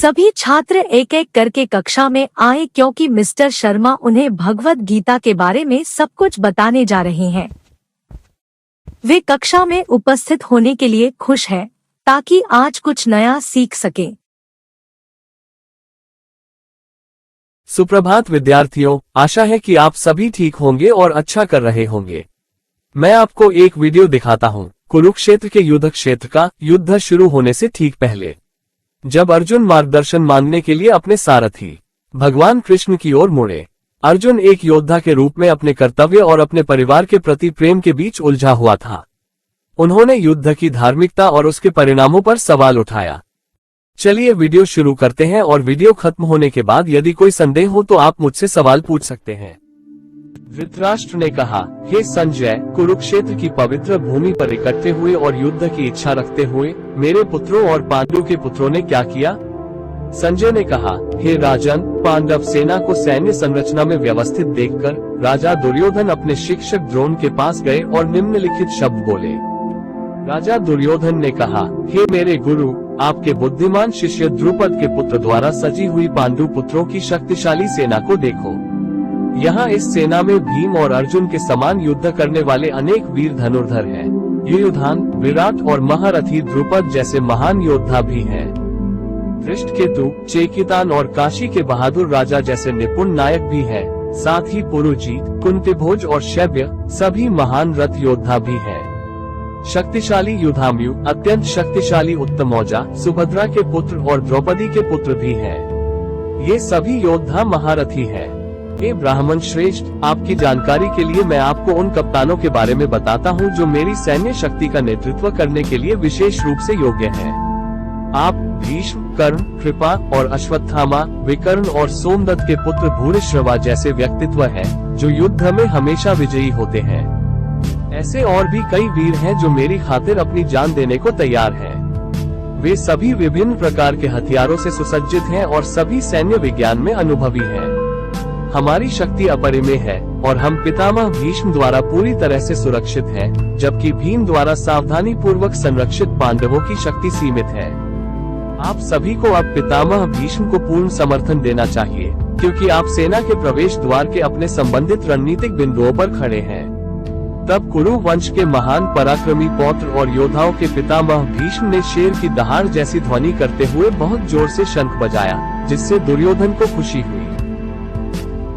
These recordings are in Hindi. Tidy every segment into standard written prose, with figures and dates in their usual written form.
सभी छात्र एक एक करके कक्षा में आए क्योंकि मिस्टर शर्मा उन्हें भगवत गीता के बारे में सब कुछ बताने जा रहे हैं। वे कक्षा में उपस्थित होने के लिए खुश हैं ताकि आज कुछ नया सीख सकें। सुप्रभात विद्यार्थियों, आशा है कि आप सभी ठीक होंगे और अच्छा कर रहे होंगे। मैं आपको एक वीडियो दिखाता हूं, कुरुक्षेत्र के युद्ध क्षेत्र का। युद्ध शुरू होने से ठीक पहले जब अर्जुन मार्गदर्शन मांगने के लिए अपने सारथी भगवान कृष्ण की ओर मुड़े, अर्जुन एक योद्धा के रूप में अपने कर्तव्य और अपने परिवार के प्रति प्रेम के बीच उलझा हुआ था। उन्होंने युद्ध की धार्मिकता और उसके परिणामों पर सवाल उठाया। चलिए वीडियो शुरू करते हैं और वीडियो खत्म होने के बाद यदि कोई संदेह हो तो आप मुझसे सवाल पूछ सकते हैं। धृतराष्ट्र ने कहा, हे संजय, कुरुक्षेत्र की पवित्र भूमि पर इकट्ठे हुए और युद्ध की इच्छा रखते हुए मेरे पुत्रों और पांडु के पुत्रों ने क्या किया? संजय ने कहा, हे राजन, पांडव सेना को सैन्य संरचना में व्यवस्थित देखकर राजा दुर्योधन अपने शिक्षक द्रोण के पास गए और निम्नलिखित शब्द बोले। राजा दुर्योधन ने कहा, हे मेरे गुरु, आपके बुद्धिमान शिष्य द्रुपद के पुत्र द्वारा सजी हुई पांडु पुत्रों की शक्तिशाली सेना को देखो। यहाँ इस सेना में भीम और अर्जुन के समान युद्ध करने वाले अनेक वीर धनुर्धर हैं। युयुधान, विराट और महारथी द्रुपद जैसे महान योद्धा भी हैं। धृष्टकेतु, चेकितान और काशी के बहादुर राजा जैसे निपुण नायक भी हैं। साथ ही पुरुजीत, कुंतीभोज और शैब्य सभी महान रथ योद्धा भी हैं। शक्तिशाली युधामयु, अत्यंत शक्तिशाली उत्तमौजा, सुभद्रा के पुत्र और द्रौपदी के पुत्र भी हैं। ये सभी योद्धा महारथी हैं। हे ब्राह्मण श्रेष्ठ, आपकी जानकारी के लिए मैं आपको उन कप्तानों के बारे में बताता हूँ जो मेरी सैन्य शक्ति का नेतृत्व करने के लिए विशेष रूप से योग्य हैं। आप भीष्म, कर्ण, कृपा और अश्वत्थामा, विकर्ण और सोमदत्त के पुत्र भूरिश्रवा जैसे व्यक्तित्व हैं, जो युद्ध में हमेशा विजयी होते हैं। ऐसे और भी कई वीर हैं जो मेरी खातिर अपनी जान देने को तैयार हैं। वे सभी विभिन्न प्रकार के हथियारों से सुसज्जित हैं और सभी सैन्य विज्ञान में अनुभवी हैं। हमारी शक्ति अपरिमेय है और हम पितामह भीष्म द्वारा पूरी तरह से सुरक्षित हैं, जबकि भीम द्वारा सावधानी पूर्वक संरक्षित पांडवों की शक्ति सीमित है। आप सभी को अब पितामह भीष्म को पूर्ण समर्थन देना चाहिए, क्योंकि आप सेना के प्रवेश द्वार के अपने संबंधित रणनीतिक बिंदुओं पर खड़े हैं। तब कुरु वंश के महान पराक्रमी पौत्र और योद्धाओं के पितामह भीष्म ने शेर की दहाड़ जैसी ध्वनि करते हुए बहुत जोर से शंख बजाया, जिससे दुर्योधन को खुशी हुई।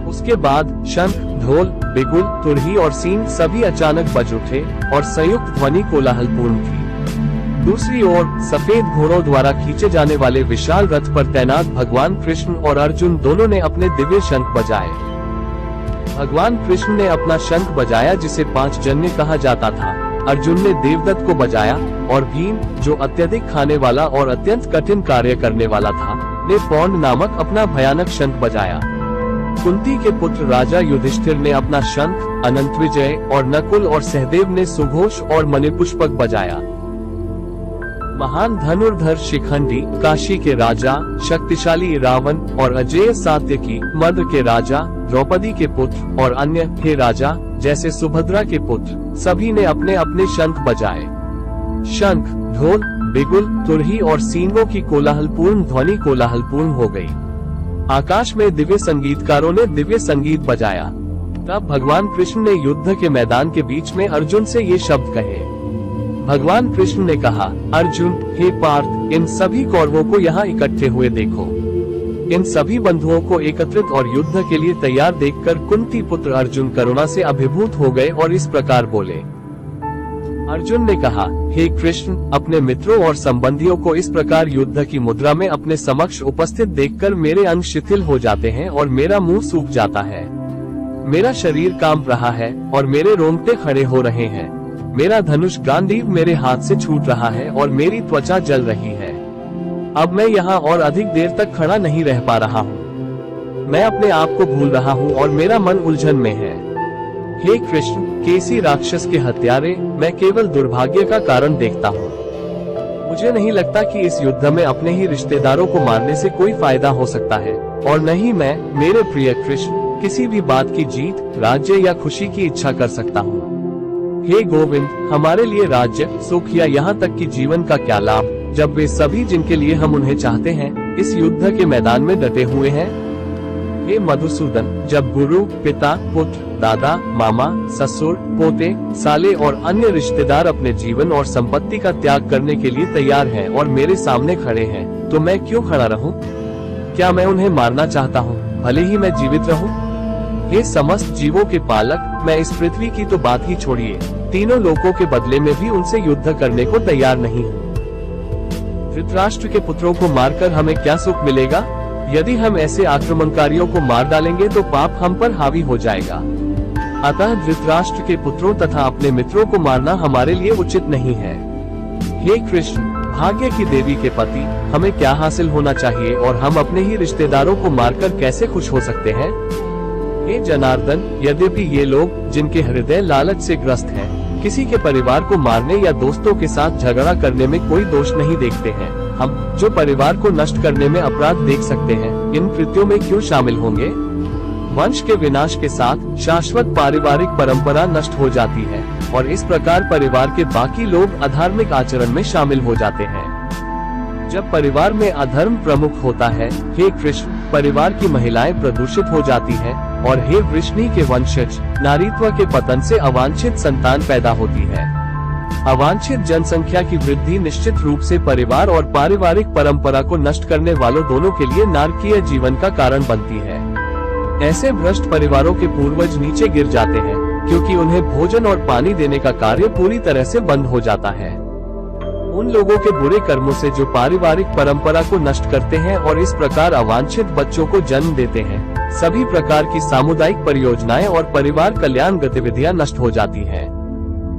उसके बाद शंख, ढोल, बिगुल, तुरही और सींग सभी अचानक बज उठे और संयुक्त ध्वनि कोलाहलपूर्ण थी। दूसरी ओर सफेद घोड़ों द्वारा खींचे जाने वाले विशाल रथ पर तैनात भगवान कृष्ण और अर्जुन दोनों ने अपने दिव्य शंख बजाए। भगवान कृष्ण ने अपना शंख बजाया जिसे पांचजन्य कहा जाता था। अर्जुन ने देवदत्त को बजाया और भीम, जो अत्यधिक खाने वाला और अत्यंत कठिन कार्य करने वाला था, ने पौंड नामक अपना भयानक शंख बजाया। कुंती के पुत्र राजा युधिष्ठिर ने अपना शंख, अनंत विजय और नकुल और सहदेव ने सुघोष और मणिपुष्पक बजाया। महान धनुर्धर शिखंडी, काशी के राजा, शक्तिशाली रावण और अजेय सात्यकी, मद्र के राजा, द्रौपदी के पुत्र और अन्य हे राजा जैसे सुभद्रा के पुत्र सभी ने अपने अपने शंख बजाए। शंख, ढोल, बिगुल, तुरही और सींगों की कोलाहलपूर्ण ध्वनि कोलाहलपूर्ण हो गई। आकाश में दिव्य संगीतकारों ने दिव्य संगीत बजाया। तब भगवान कृष्ण ने युद्ध के मैदान के बीच में अर्जुन से ये शब्द कहे। भगवान कृष्ण ने कहा, अर्जुन, हे पार्थ, इन सभी कौरवों को यहाँ इकट्ठे हुए देखो। इन सभी बंधुओं को एकत्रित और युद्ध के लिए तैयार देखकर कुंती पुत्र अर्जुन करुणा से अभिभूत हो गए और इस प्रकार बोले। अर्जुन ने कहा, हे कृष्ण, अपने मित्रों और संबंधियों को इस प्रकार युद्ध की मुद्रा में अपने समक्ष उपस्थित देखकर मेरे अंग शिथिल हो जाते हैं और मेरा मुंह सूख जाता है। मेरा शरीर कांप रहा है और मेरे रोंगटे खड़े हो रहे हैं। मेरा धनुष गांडीव मेरे हाथ से छूट रहा है और मेरी त्वचा जल रही है। अब मैं यहाँ और अधिक देर तक खड़ा नहीं रह पा रहा हूँ। मैं अपने आप को भूल रहा हूँ और मेरा मन उलझन में है। हे कृष्ण, केसी राक्षस के हत्यारे, मैं केवल दुर्भाग्य का कारण देखता हूँ। मुझे नहीं लगता कि इस युद्ध में अपने ही रिश्तेदारों को मारने से कोई फायदा हो सकता है, और न ही मैं, मेरे प्रिय कृष्ण, किसी भी बात की जीत, राज्य या खुशी की इच्छा कर सकता हूँ। हे गोविंद, हमारे लिए राज्य, सुख या यहाँ तक कि जीवन का क्या लाभ, जब वे सभी जिनके लिए हम उन्हें चाहते हैं इस युद्ध के मैदान में डटे हुए हैं? हे मधुसूदन, जब गुरु, पिता, पुत्र, दादा, मामा, ससुर, पोते, साले और अन्य रिश्तेदार अपने जीवन और संपत्ति का त्याग करने के लिए तैयार हैं और मेरे सामने खड़े हैं, तो मैं क्यों खड़ा रहूं? क्या मैं उन्हें मारना चाहता हूं, भले ही मैं जीवित रहूं? हे समस्त जीवों के पालक, मैं इस पृथ्वी की तो बात ही छोड़िए, तीनों लोकों के बदले में भी उनसे युद्ध करने को तैयार नहीं हूँ। धृतराष्ट्र के पुत्रों को मारकर हमें क्या सुख मिलेगा? यदि हम ऐसे आक्रमणकारियों को मार डालेंगे तो पाप हम पर हावी हो जाएगा। अतः धृतराष्ट्र के पुत्रों तथा अपने मित्रों को मारना हमारे लिए उचित नहीं है। हे कृष्ण, भाग्य की देवी के पति, हमें क्या हासिल होना चाहिए और हम अपने ही रिश्तेदारों को मारकर कैसे खुश हो सकते हैं? हे जनार्दन, यद्यपि ये लोग जिनके हृदय लालच से ग्रस्त हैं, किसी के परिवार को मारने या दोस्तों के साथ झगड़ा करने में कोई दोष नहीं देखते हैं, हम जो परिवार को नष्ट करने में अपराध देख सकते हैं, इन कृत्यों में क्यों शामिल होंगे? वंश के विनाश के साथ शाश्वत पारिवारिक परंपरा नष्ट हो जाती है और इस प्रकार परिवार के बाकी लोग अधार्मिक आचरण में शामिल हो जाते हैं। जब परिवार में अधर्म प्रमुख होता है, हे कृष्ण, परिवार की महिलाएं प्रदूषित हो जाती हैं और हे वृष्णि के वंशज, नारीत्व के पतन से अवांछित संतान पैदा होती है। अवांछित जनसंख्या की वृद्धि निश्चित रूप से परिवार और पारिवारिक परंपरा को नष्ट करने वालों दोनों के लिए नारकीय जीवन का कारण बनती है। ऐसे भ्रष्ट परिवारों के पूर्वज नीचे गिर जाते हैं क्योंकि उन्हें भोजन और पानी देने का कार्य पूरी तरह से बंद हो जाता है। उन लोगों के बुरे कर्मों से जो पारिवारिक परंपरा को नष्ट करते हैं और इस प्रकार अवांछित बच्चों को जन्म देते हैं, सभी प्रकार की सामुदायिक परियोजनाएं और परिवार कल्याण गतिविधियां नष्ट हो जाती हैं।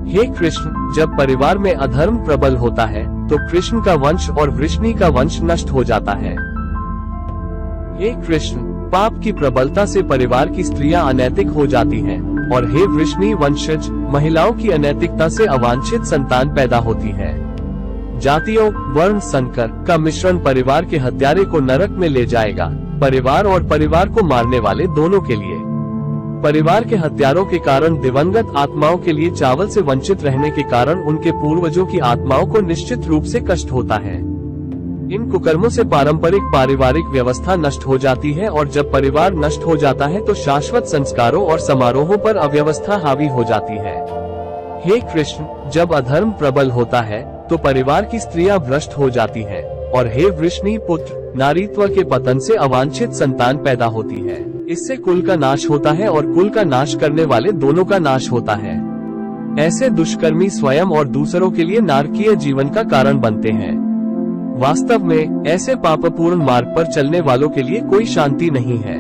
हे कृष्ण, जब परिवार में अधर्म प्रबल होता है तो कृष्ण का वंश और वृष्णि का वंश नष्ट हो जाता है। हे कृष्ण, पाप की प्रबलता से परिवार की स्त्रियां अनैतिक हो जाती हैं और हे वृष्णि वंशज, महिलाओं की अनैतिकता से अवांछित संतान पैदा होती है। जातियों, वर्ण संकर का मिश्रण परिवार के हत्यारे को नरक में ले जाएगा, परिवार और परिवार को मारने वाले दोनों के लिए। परिवार के हत्यारों के कारण दिवंगत आत्माओं के लिए चावल से वंचित रहने के कारण उनके पूर्वजों की आत्माओं को निश्चित रूप से कष्ट होता है। इन कुकर्मों से पारंपरिक पारिवारिक व्यवस्था नष्ट हो जाती है और जब परिवार नष्ट हो जाता है तो शाश्वत संस्कारों और समारोहों पर अव्यवस्था हावी हो जाती है। हे कृष्ण, जब अधर्म प्रबल होता है तो परिवार की स्त्रियां भ्रष्ट हो जाती हैं और हे वृष्णि पुत्र, नारीत्व के पतन से अवांछित संतान पैदा होती है। इससे कुल का नाश होता है और कुल का नाश करने वाले दोनों का नाश होता है। ऐसे दुष्कर्मी स्वयं और दूसरों के लिए नारकीय जीवन का कारण बनते हैं। वास्तव में ऐसे पापपूर्ण मार्ग पर चलने वालों के लिए कोई शांति नहीं है।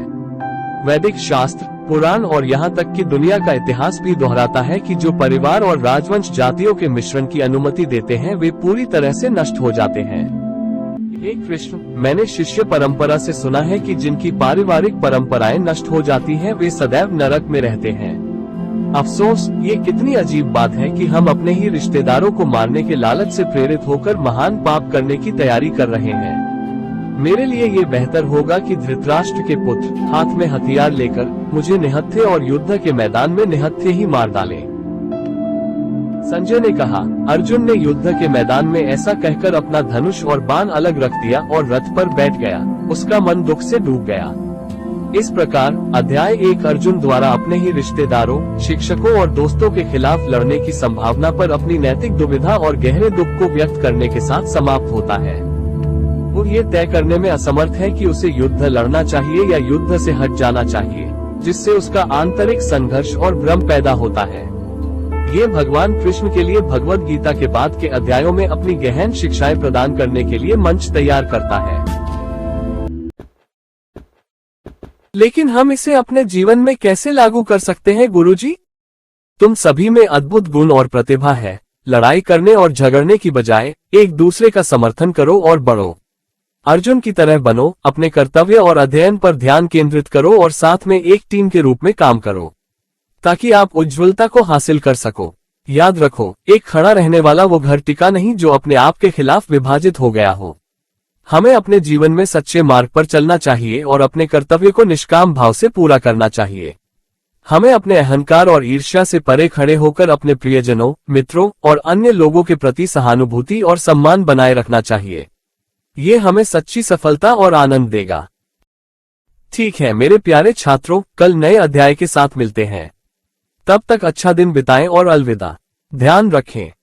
वैदिक शास्त्र, पुराण और यहाँ तक कि दुनिया का इतिहास भी दोहराता है कि जो परिवार और राजवंश जातियों के मिश्रण की अनुमति देते हैं वे पूरी तरह से नष्ट हो जाते हैं। हे कृष्ण, मैंने शिष्य परंपरा से सुना है कि जिनकी पारिवारिक परंपराएं नष्ट हो जाती हैं वे सदैव नरक में रहते हैं। अफसोस, ये कितनी अजीब बात है कि हम अपने ही रिश्तेदारों को मारने के लालच से प्रेरित होकर महान पाप करने की तैयारी कर रहे हैं। मेरे लिए ये बेहतर होगा कि धृतराष्ट्र के पुत्र हाथ में हथियार लेकर मुझे निहत्थे और युद्ध के मैदान में निहत्थे ही मार डालें। संजय ने कहा। अर्जुन ने युद्ध के मैदान में ऐसा कहकर अपना धनुष और बाण अलग रख दिया और रथ पर बैठ गया। उसका मन दुख से डूब गया। इस प्रकार अध्याय 1 अर्जुन द्वारा अपने ही रिश्तेदारों, शिक्षकों और दोस्तों के खिलाफ लड़ने की संभावना पर अपनी नैतिक दुविधा और गहरे दुख को व्यक्त करने के साथ समाप्त होता है। वो ये तय करने में असमर्थ है कि उसे युद्ध लड़ना चाहिए या युद्ध से हट जाना चाहिए, जिससे उसका आंतरिक संघर्ष और भ्रम पैदा होता है। ये भगवान कृष्ण के लिए भगवद गीता के बाद के अध्यायों में अपनी गहन शिक्षाएं प्रदान करने के लिए मंच तैयार करता है। लेकिन हम इसे अपने जीवन में कैसे लागू कर सकते हैं गुरुजी? तुम सभी में अद्भुत गुण और प्रतिभा है। लड़ाई करने और झगड़ने की बजाय एक दूसरे का समर्थन करो और बढ़ो। अर्जुन की तरह बनो, अपने कर्तव्य और अध्ययन पर ध्यान केंद्रित करो और साथ में एक टीम के रूप में काम करो ताकि आप उज्ज्वलता को हासिल कर सको। याद रखो, एक खड़ा रहने वाला वो घर टिका नहीं जो अपने आप के खिलाफ विभाजित हो गया हो। हमें अपने जीवन में सच्चे मार्ग पर चलना चाहिए और अपने कर्तव्य को निष्काम भाव से पूरा करना चाहिए। हमें अपने अहंकार और ईर्ष्या से परे खड़े होकर अपने प्रियजनों, मित्रों और अन्य लोगों के प्रति सहानुभूति और सम्मान बनाए रखना चाहिए। ये हमें सच्ची सफलता और आनंद देगा। ठीक है मेरे प्यारे छात्रों, कल नए अध्याय के साथ मिलते हैं। तब तक अच्छा दिन बिताएं और अलविदा। ध्यान रखें।